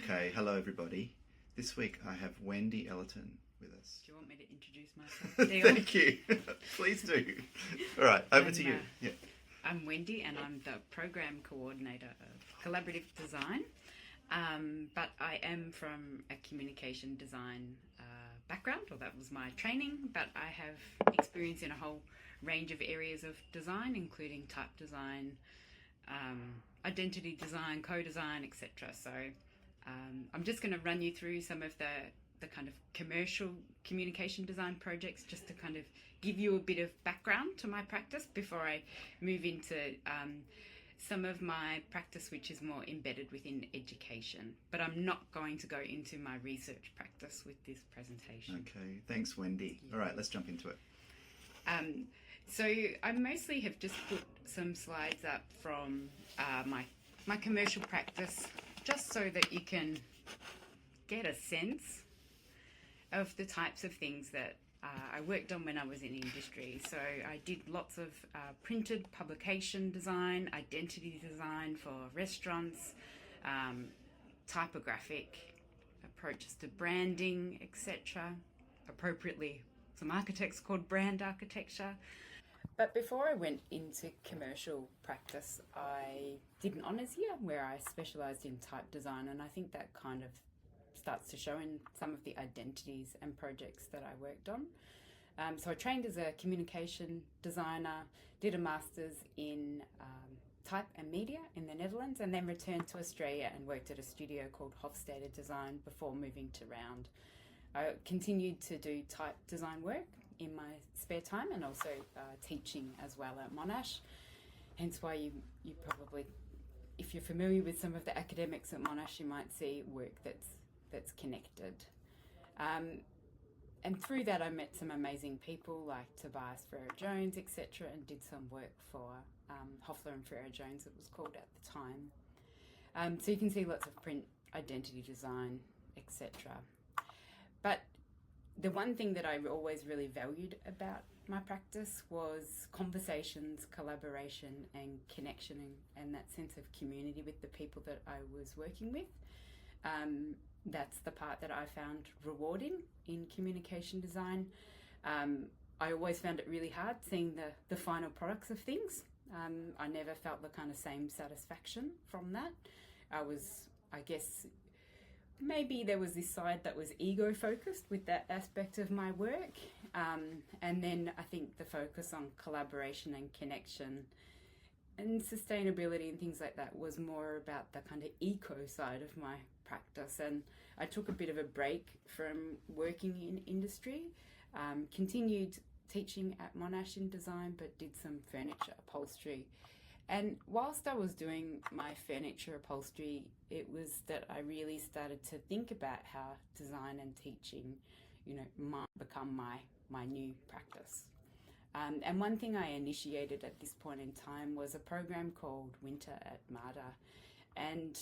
Okay, hello everybody. This week I have Wendy Ellerton with us. Do you want me to introduce myself, Dion? Thank you. Please do. All right, over to you. Yeah. I'm Wendy and I'm the Program Coordinator of Collaborative Design. But I am from a communication design background, or that was my training, but I have experience in a whole range of areas of design, including type design, identity design, co-design, etc. So I'm just going to run you through some of the kind of commercial communication design projects, just to kind of give you a bit of background to my practice before I move into some of my practice which is more embedded within education. But I'm not going to go into my research practice with this presentation. Okay, thanks Wendy. Yeah. All right, let's jump into it. So I mostly have just put some slides up from my commercial practice, just so that you can get a sense of the types of things that I worked on when I was in industry. So I did lots of printed publication design, identity design for restaurants, typographic approaches to branding, etc. Appropriately, some architects called brand architecture. But before I went into commercial practice, I did an honours year where I specialised in type design, and I think that kind of starts to show in some of the identities and projects that I worked on. So I trained as a communication designer, did a master's in type and media in the Netherlands, and then returned to Australia and worked at a studio called Hofstede Design before moving to Round. I continued to do type design work in my spare time, and also teaching as well at Monash. Hence why you probably, if you're familiar with some of the academics at Monash, you might see work that's connected. And through that I met some amazing people like Tobias Ferrer-Jones, etc., and did some work for Hoffler and Ferrer-Jones, it was called at the time. So you can see lots of print, identity design, etc. But the one thing that I always really valued about my practice was conversations, collaboration and connection, and that sense of community with the people that I was working with. That's the part that I found rewarding in communication design. I always found it really hard seeing the final products of things. I never felt the kind of same satisfaction from that. I guess, maybe there was this side that was ego focused with that aspect of my work. And then I think the focus on collaboration and connection and sustainability and things like that was more about the kind of eco side of my practice. And I took a bit of a break from working in industry, continued teaching at Monash in design, but did some furniture upholstery. And whilst I was doing my furniture upholstery, it was that I really started to think about how design and teaching, might become my new practice. And one thing I initiated at this point in time was a program called Winter at MARTA. And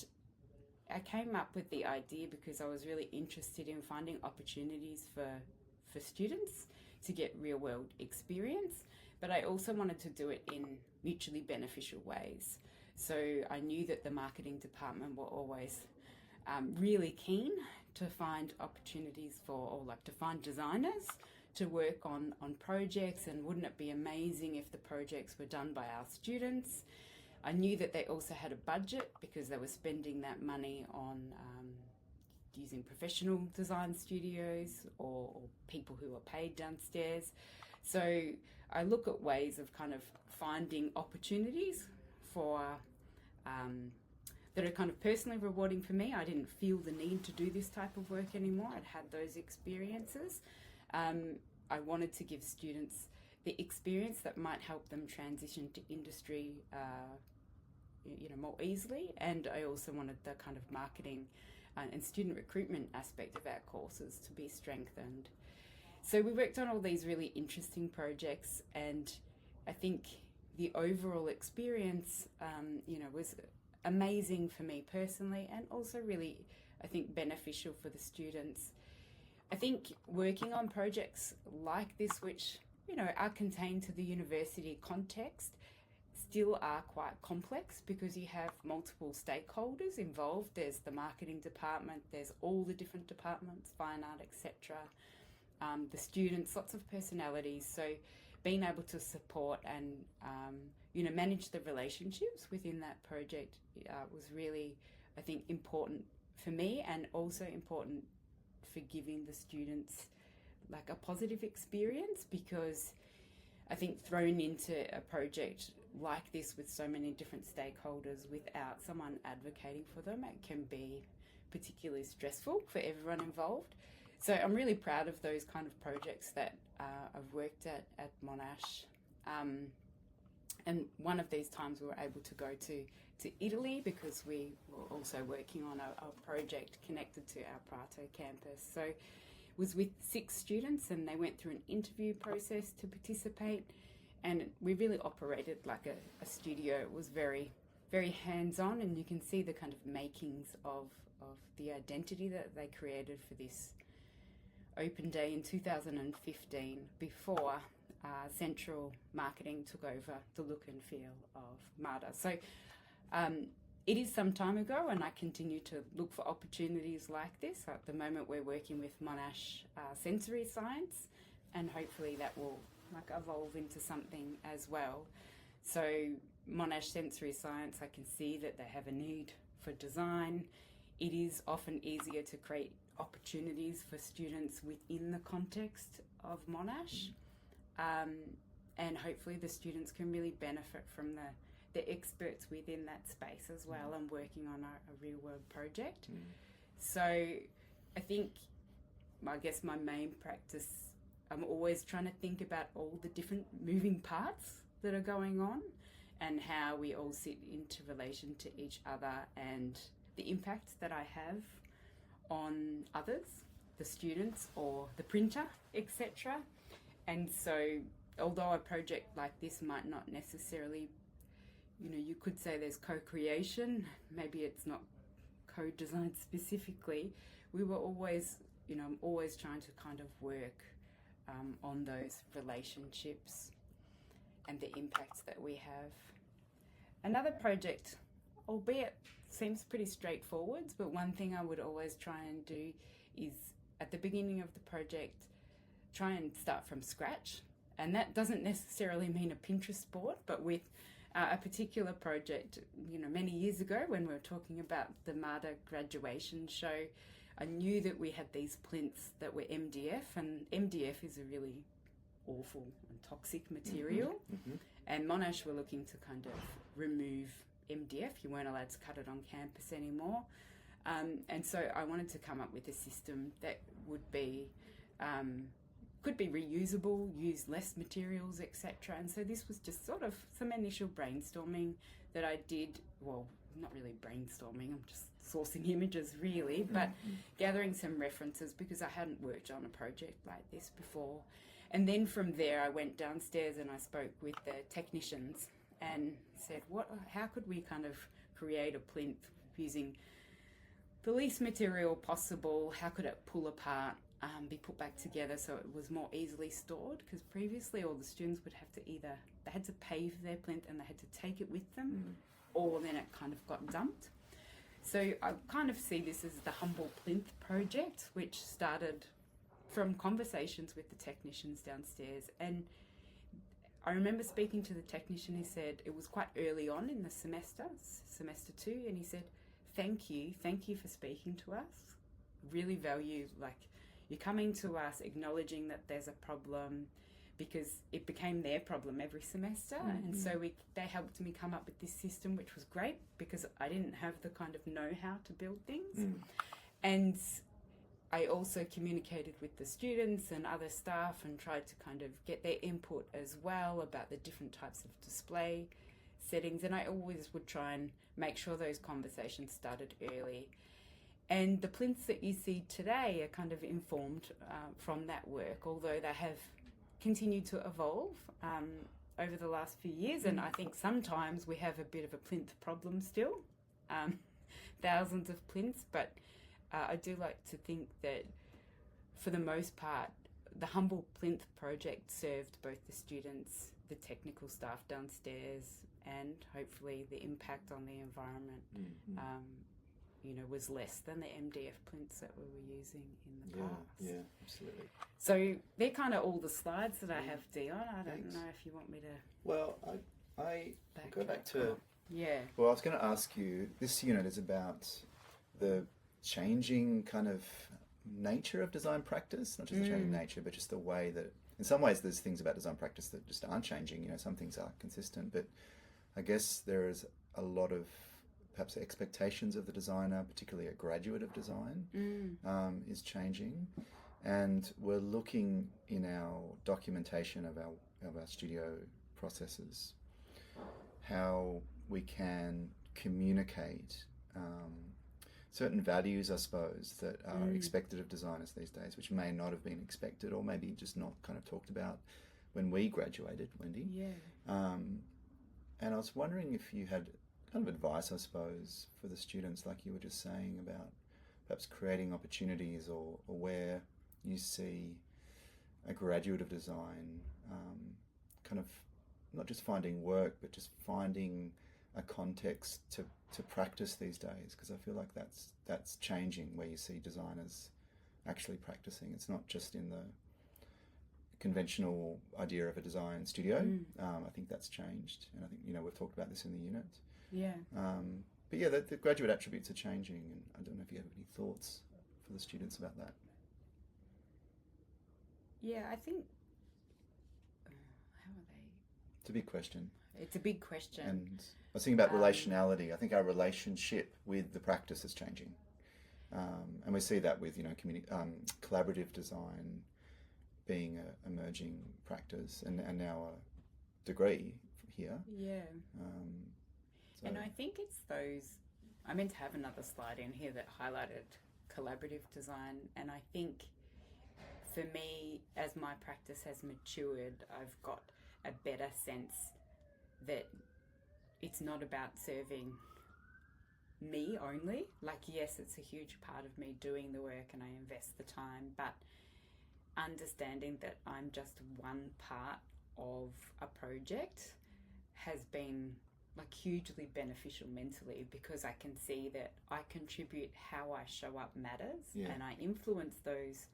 I came up with the idea because I was really interested in finding opportunities for students to get real world experience, but I also wanted to do it in mutually beneficial ways. So I knew that the marketing department were always really keen to find opportunities to find designers to work on projects, and wouldn't it be amazing if the projects were done by our students. I knew that they also had a budget because they were spending that money on using professional design studios or people who are paid downstairs. So I look at ways of kind of finding opportunities for that are kind of personally rewarding for me. I didn't feel the need to do this type of work anymore. I'd had those experiences. I wanted to give students the experience that might help them transition to industry more easily, and I also wanted the kind of marketing and student recruitment aspect of our courses to be strengthened. So we worked on all these really interesting projects, and I think the overall experience was amazing for me personally, and also really, I think, beneficial for the students. I think working on projects like this, which are contained to the university context, still are quite complex because you have multiple stakeholders involved. There's the marketing department, there's all the different departments, fine art, etc. The students, lots of personalities. So being able to support and manage the relationships within that project was really, I think, important for me, and also important for giving the students like a positive experience, because I think thrown into a project like this with so many different stakeholders without someone advocating for them, it can be particularly stressful for everyone involved. So I'm really proud of those kind of projects that I've worked at Monash. And one of these times we were able to go to Italy because we were also working on a project connected to our Prato campus. So it was with 6 students, and they went through an interview process to participate, and we really operated like a studio. It was very, very hands-on, and you can see the kind of makings of the identity that they created for this open day in 2015 before Central Marketing took over the look and feel of MARTA. So it is some time ago, and I continue to look for opportunities like this. At the moment we're working with Monash Sensory Science, and hopefully that will evolve into something as well. So Monash Sensory Science, I can see that they have a need for design. It is often easier to create opportunities for students within the context of Monash. And hopefully the students can really benefit from the experts within that space as well, and working on a real world project. So I guess my main practice, I'm always trying to think about all the different moving parts that are going on and how we all sit into relation to each other, and the impact that I have on others, the students or the printer, etc. And so although a project like this might not necessarily, you could say there's co-creation, maybe it's not co-design specifically, we were always, I'm always trying to kind of work on those relationships and the impacts that we have. Another project, albeit seems pretty straightforward, but one thing I would always try and do is at the beginning of the project, try and start from scratch. And that doesn't necessarily mean a Pinterest board, but with a particular project, many years ago when we were talking about the MARTA graduation show, I knew that we had these plinths that were MDF, and MDF is a really awful and toxic material. And Monash were looking to kind of remove MDF. You weren't allowed to cut it on campus anymore. And so I wanted to come up with a system that would be could be reusable, use less materials, etc. And so this was just sort of some initial brainstorming that I did. Well, not really brainstorming, I'm just sourcing images really, but gathering some references because I hadn't worked on a project like this before. And then from there I went downstairs and I spoke with the technicians and said, how could we kind of create a plinth using the least material possible? How could it pull apart, be put back together so it was more easily stored? Because previously all the students would have to they had to pave their plinth and they had to take it with them, or then it kind of got dumped. So I kind of see this as the Humble Plinth project, which started from conversations with the technicians downstairs. And I remember speaking to the technician. He said it was quite early on in the semester 2, and he said, thank you for speaking to us. Really value, you're coming to us acknowledging that there's a problem, because it became their problem every semester. And so they helped me come up with this system, which was great because I didn't have the kind of know-how to build things. And I also communicated with the students and other staff and tried to kind of get their input as well about the different types of display settings. And I always would try and make sure those conversations started early. And the plinths that you see today are kind of informed from that work, although they have continued to evolve over the last few years. And I think sometimes we have a bit of a plinth problem still, thousands of plinths, but I do like to think that for the most part, the Humble Plinth project served both the students, the technical staff downstairs, and hopefully the impact on the environment was less than the MDF plinths that we were using in the past. Yeah, absolutely. So they're kind of all the slides that I have, Dion. I don't know if you want me to... Well, I go back to... Yeah. Well, I was going to ask you, this unit is about the changing kind of nature of design practice, not just the changing nature, but just the way that... In some ways, there's things about design practice that just aren't changing. Some things are consistent, but I guess there is a lot of perhaps expectations of the designer, particularly a graduate of design, is changing. And we're looking in our documentation of our studio processes how we can communicate certain values, I suppose, that are expected of designers these days, which may not have been expected or maybe just not kind of talked about when we graduated, Wendy. Yeah. And I was wondering if you had kind of advice, I suppose, for the students, like you were just saying, about perhaps creating opportunities or where you see a graduate of design kind of not just finding work, but just finding a context to practice these days, because I feel like that's changing, where you see designers actually practicing. It's not just in the conventional idea of a design studio. I think that's changed, and I think we've talked about this in the unit. Yeah. But yeah, the graduate attributes are changing, and I don't know if you have any thoughts for the students about that. Yeah, I think... how are they? It's a big question. It's a big question. And I was thinking about relationality. I think our relationship with the practice is changing. And we see that with, collaborative design being an emerging practice and now a degree here. Yeah. And I think it's those... I meant to have another slide in here that highlighted collaborative design, and I think for me, as my practice has matured, I've got a better sense that it's not about serving me only. Like, yes, it's a huge part of me doing the work and I invest the time, but understanding that I'm just one part of a project has been like hugely beneficial mentally, because I can see that I contribute, how I show up matters, and I influence those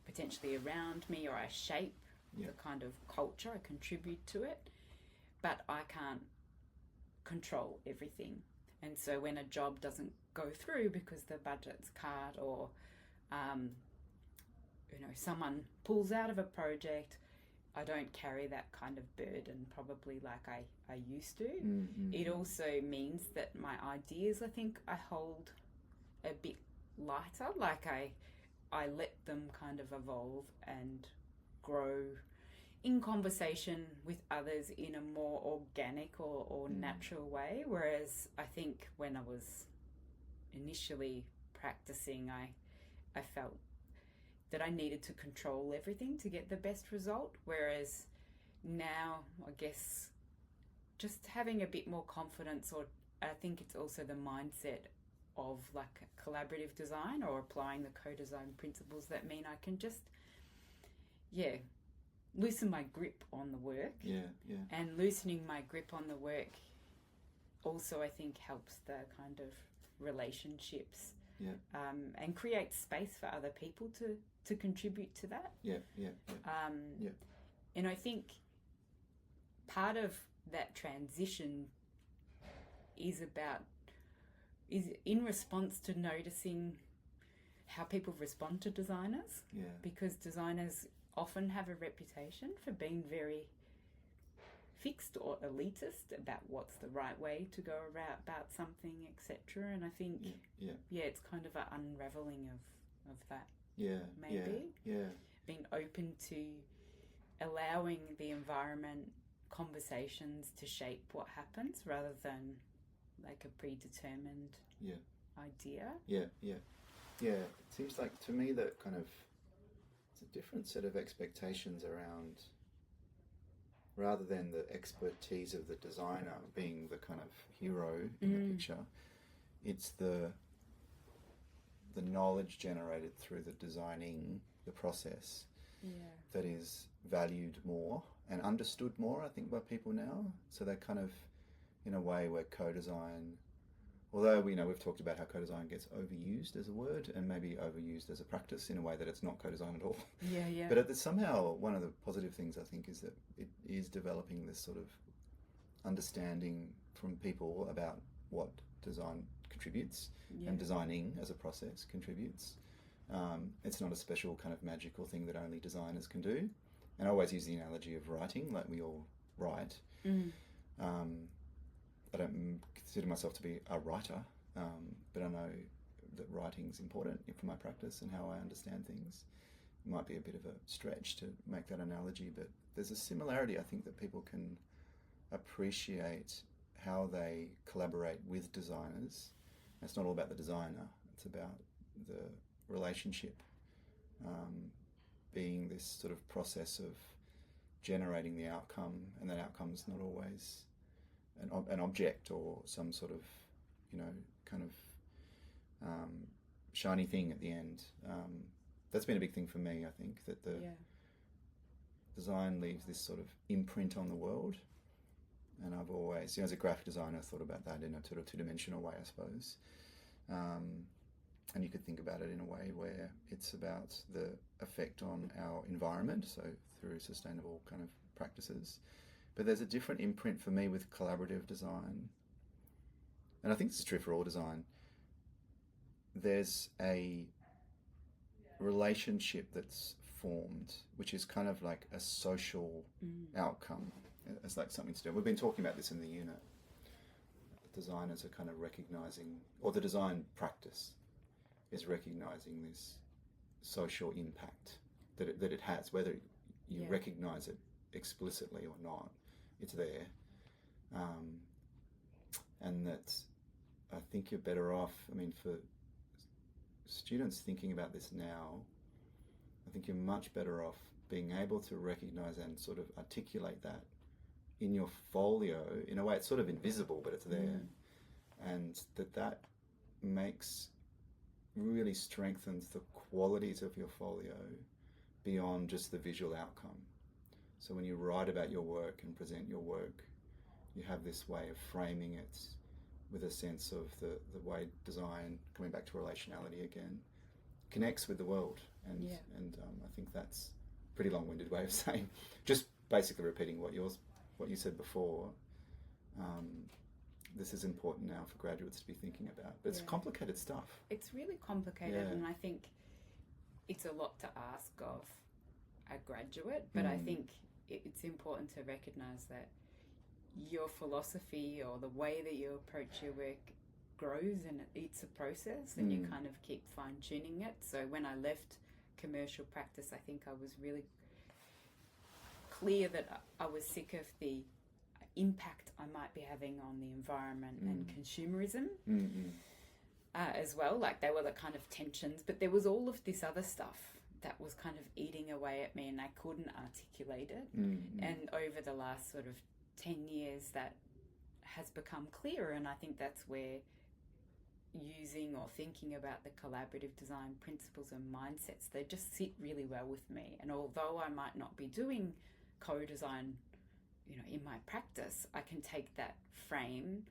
potentially around me, or I shape the kind of culture, I contribute to it, but I can't control everything. And so when a job doesn't go through because the budget's cut, or someone pulls out of a project, I don't carry that kind of burden probably like I used to. It also means that my ideas, I think, I hold a bit lighter, like I let them kind of evolve and grow in conversation with others in a more organic or natural way. Whereas I think when I was initially practicing, I felt that I needed to control everything to get the best result. Whereas now, I guess, just having a bit more confidence, or I think it's also the mindset of like collaborative design or applying the co-design principles that mean I can just, loosen my grip on the work. And loosening my grip on the work also, I think, helps the kind of relationships and creates space for other people to contribute to that. And I think part of that transition is in response to noticing how people respond to designers. Because designers often have a reputation for being very fixed or elitist about what's the right way to go about something, etc. And I think it's kind of an unraveling of that. Maybe being open to allowing the environment, conversations to shape what happens rather than like a predetermined idea. It seems like to me that kind of it's a different set of expectations around, rather than the expertise of the designer being the kind of hero in the picture, it's the knowledge generated through the designing the process that is valued more and understood more, I think, by people now. So they kind of, in a way where co-design, although we've talked about how co-design gets overused as a word and maybe overused as a practice in a way that it's not co-design at all. Yeah. But somehow one of the positive things I think is that it is developing this sort of understanding from people about what design contributes and designing as a process contributes. It's not a special kind of magical thing that only designers can do. And I always use the analogy of writing, like we all write. I don't consider myself to be a writer, but I know that writing is important for my practice and how I understand things. It might be a bit of a stretch to make that analogy, but there's a similarity I think that people can appreciate how they collaborate with designers. It's not all about the designer, it's about the relationship being this sort of process of generating the outcome, and that outcome is not always an object or some sort of, kind of shiny thing at the end. That's been a big thing for me, I think, that the design leaves this sort of imprint on the world. And I've always, as a graphic designer, thought about that in a sort of two-dimensional way, I suppose. And you could think about it in a way where it's about the effect on our environment, so through sustainable kind of practices. But there's a different imprint for me with collaborative design. And I think this is true for all design. There's a relationship that's formed, which is kind of like a social outcome. It's like something to do. We've been talking about this in the unit. Designers are kind of recognizing, or the design practice is recognizing this social impact that it has, whether you recognize it explicitly or not, it's there. And that I think you're better off, for students thinking about this now, I think you're much better off being able to recognize and sort of articulate that in your folio. In a way, it's sort of invisible, but it's there. And that really strengthens the qualities of your folio beyond just the visual outcome. So when you write about your work and present your work, you have this way of framing it with a sense of the way design, coming back to relationality again, connects with the world. And I think that's a pretty long-winded way of saying, just basically repeating what you said before. This is important now for graduates to be thinking about. But it's complicated stuff. It's really complicated, and I think it's a lot to ask of a graduate, but I think it's important to recognise that your philosophy or the way that you approach your work grows, and it's a process, and you kind of keep fine-tuning it. So when I left commercial practice, I think I was really clear that I was sick of the impact I might be having on the environment and consumerism as well. Like, they were the kind of tensions, but there was all of this other stuff that was kind of eating away at me, and I couldn't articulate it. And over the last sort of 10 years, that has become clearer, and I think that's where using or thinking about the collaborative design principles and mindsets, they just sit really well with me. And although I might not be doing co-design in my practice, I can take that frame,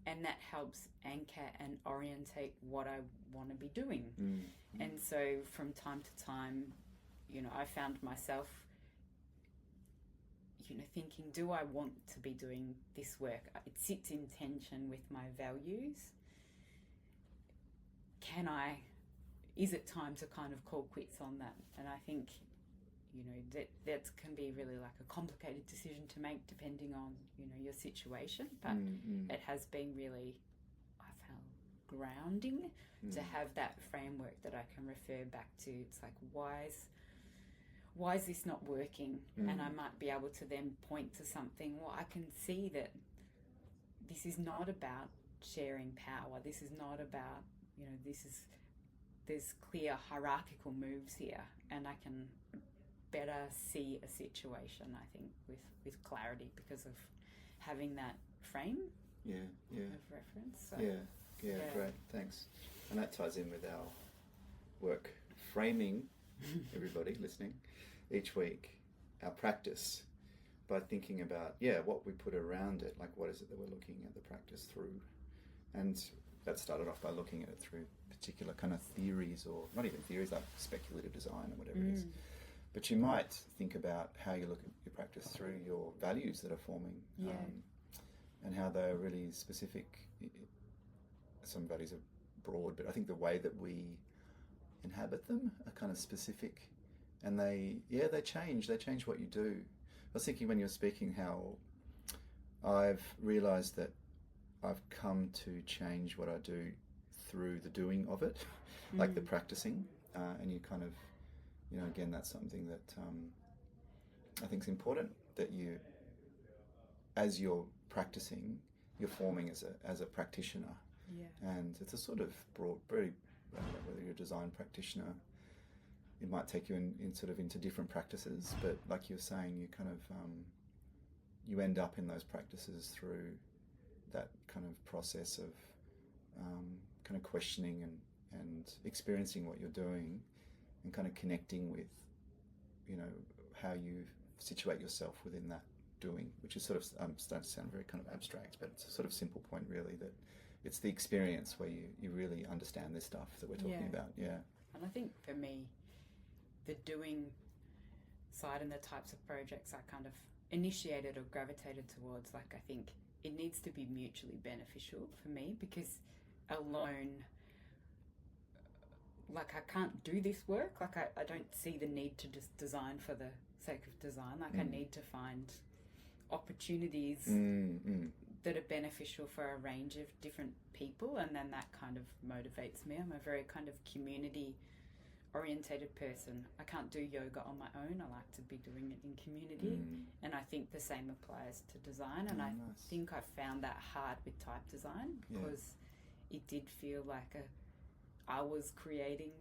and that helps anchor and orientate what I want to be doing. And so from time to time, I found myself, thinking, do I want to be doing this work? It sits in tension with my values. Is it time to kind of call quits on that? And I think, that can be really like a complicated decision to make depending on, your situation. But it has been really, I found, grounding to have that framework that I can refer back to. It's like, why is this not working? And I might be able to then point to something. Well, I can see that this is not about sharing power. This is not about, there's clear hierarchical moves here, and I can better see a situation, I think, with clarity because of having that frame of reference. So, great, thanks. And that ties in with our work framing, everybody listening, each week, our practice by thinking about, what we put around it, like what is it that we're looking at the practice through. And that started off by looking at it through particular kind of theories, or not even theories, like speculative design or whatever it is. But you might think about how you look at your practice through your values that are forming, and how they're really specific. Some values are broad, but I think the way that we inhabit them are kind of specific, and they change what you do. I was thinking when you were speaking how I've realised that I've come to change what I do through the doing of it, like the practicing, and you kind of, again, that's something that I think is important, that you, as you're practicing, you're forming as a practitioner. Yeah. And it's a sort of broad, very, whether you're a design practitioner, it might take you into different practices, but like you were saying, you kind of, you end up in those practices through that kind of process of kind of questioning and experiencing what you're doing, and kind of connecting with, how you situate yourself within that doing, which is sort of starting to sound very kind of abstract, but it's a sort of simple point really, that it's the experience where you really understand this stuff that we're talking about. Yeah. And I think for me, the doing side and the types of projects I kind of initiated or gravitated towards, like, I think it needs to be mutually beneficial for me, because alone, like, I can't do this work. Like, I don't see the need to just design for the sake of design. Like, I need to find opportunities that are beneficial for a range of different people, and then that kind of motivates me. I'm a very kind of community orientated person. I can't do yoga on my own. I like to be doing it in community, and I think the same applies to design. And I think I found that hard with type design, because it did feel like I was creating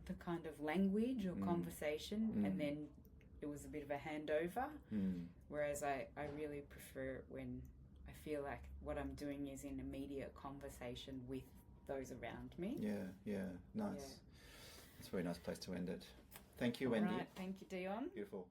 the kind of language or conversation, and then it was a bit of a handover, whereas I really prefer it when I feel like what I'm doing is in immediate conversation with those around me. Yeah, nice. Yeah. It's a very nice place to end it. Thank you, Wendy. All right, thank you, Dion. Beautiful.